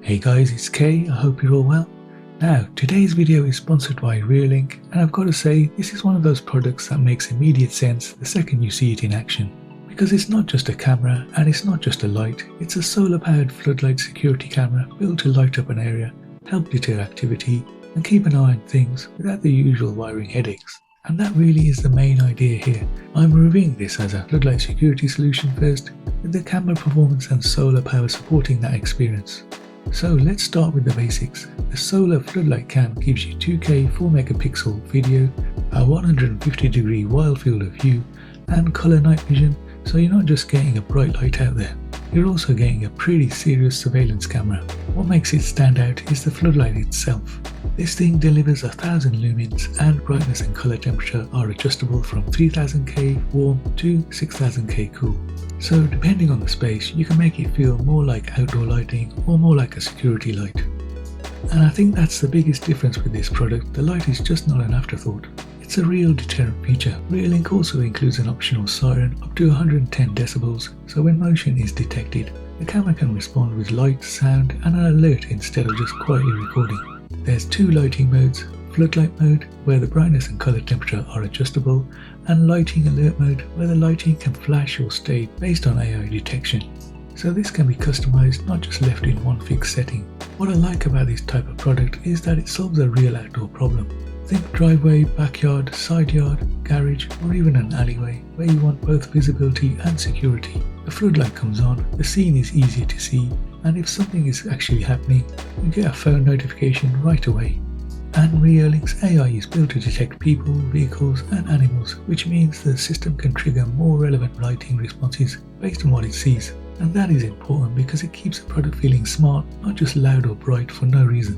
Hey guys, it's Kay, I hope you're all well. Now, today's video is sponsored by Reolink, and I've got to say, this is one of those products that makes immediate sense the second you see it in action. Because it's not just a camera, and it's not just a light, it's a solar-powered floodlight security camera built to light up an area, help deter activity, and keep an eye on things without the usual wiring headaches. And that really is the main idea here. I'm reviewing this as a floodlight security solution first, with the camera performance and solar power supporting that experience. So let's start with the basics. The Solar Floodlight Cam gives you 2K 4MP video, a 150-degree wild field of view, and color night vision, so you're not just getting a bright light out there. You're also getting a pretty serious surveillance camera. What makes it stand out is the floodlight itself. This thing delivers 1000 lumens, and brightness and color temperature are adjustable from 3000K warm to 6000K cool. So depending on the space, you can make it feel more like outdoor lighting or more like a security light. And I think that's the biggest difference with this product. The light is just not an afterthought. It's a real deterrent feature. Reolink also includes an optional siren up to 110 decibels, so when motion is detected, the camera can respond with light, sound, and an alert instead of just quietly recording. There's two lighting modes: floodlight mode, where the brightness and color temperature are adjustable, and lighting alert mode, where the lighting can flash or stay based on AI detection. So this can be customized, not just left in one fixed setting. What I like about this type of product is that it solves a real outdoor problem. Think driveway, backyard, side yard, garage, or even an alleyway where you want both visibility and security. The floodlight comes on, the scene is easier to see, and if something is actually happening, you get a phone notification right away. And Reolink's AI is built to detect people, vehicles, and animals, which means the system can trigger more relevant lighting responses based on what it sees. And that is important because it keeps the product feeling smart, not just loud or bright for no reason.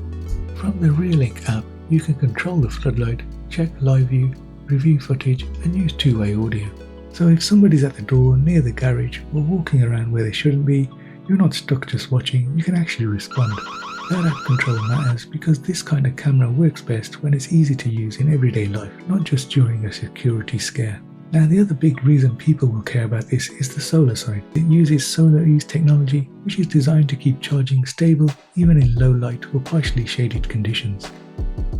From the Reolink app, you can control the floodlight, check live view, review footage, and use two-way audio. So if somebody's at the door, near the garage, or walking around where they shouldn't be, you're not stuck just watching, you can actually respond. That app control matters because this kind of camera works best when it's easy to use in everyday life, not just during a security scare. Now, the other big reason people will care about this is the solar side. It uses solar ease technology, which is designed to keep charging stable even in low light or partially shaded conditions.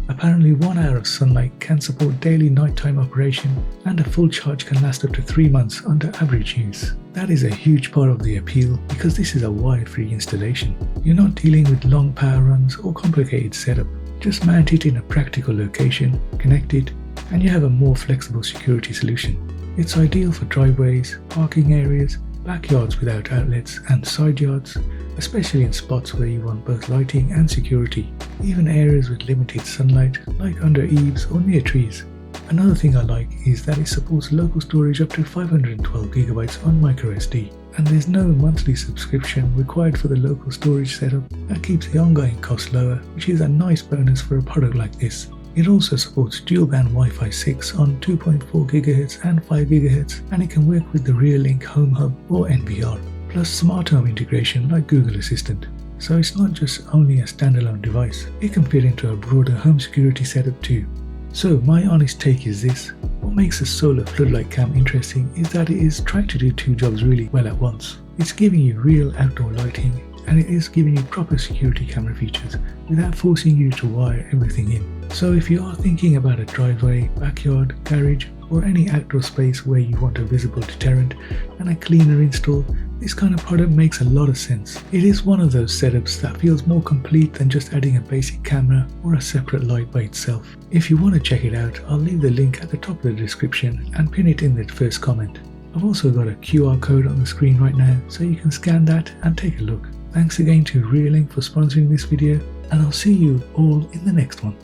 Apparently 1 hour of sunlight can support daily nighttime operation, and a full charge can last up to 3 months under average use. That is a huge part of the appeal because this is a wire-free installation. You're not dealing with long power runs or complicated setup. Just mount it in a practical location, connect it, and you have a more flexible security solution. It's ideal for driveways, parking areas, backyards without outlets, and side yards, especially in spots where you want both lighting and security, even areas with limited sunlight like under eaves or near trees. Another thing I like is that it supports local storage up to 512GB on microSD, and there's no monthly subscription required for the local storage setup. That keeps the ongoing cost lower, which is a nice bonus for a product like this. It also supports dual-band Wi-Fi 6 on 2.4GHz and 5GHz, and it can work with the Reolink Home Hub or NVR, plus smart home integration like Google Assistant. So it's not just only a standalone device, it can fit into a broader home security setup too. So my honest take is this: what makes a solar floodlight cam interesting is that it is trying to do two jobs really well at once. It's giving you real outdoor lighting, and it is giving you proper security camera features without forcing you to wire everything in. So if you are thinking about a driveway, backyard, garage, or any outdoor space where you want a visible deterrent and a cleaner install, this kind of product makes a lot of sense. It is one of those setups that feels more complete than just adding a basic camera or a separate light by itself. If you want to check it out, I'll leave the link at the top of the description and pin it in the first comment. I've also got a QR code on the screen right now, so you can scan that and take a look. Thanks again to Reolink for sponsoring this video, and I'll see you all in the next one.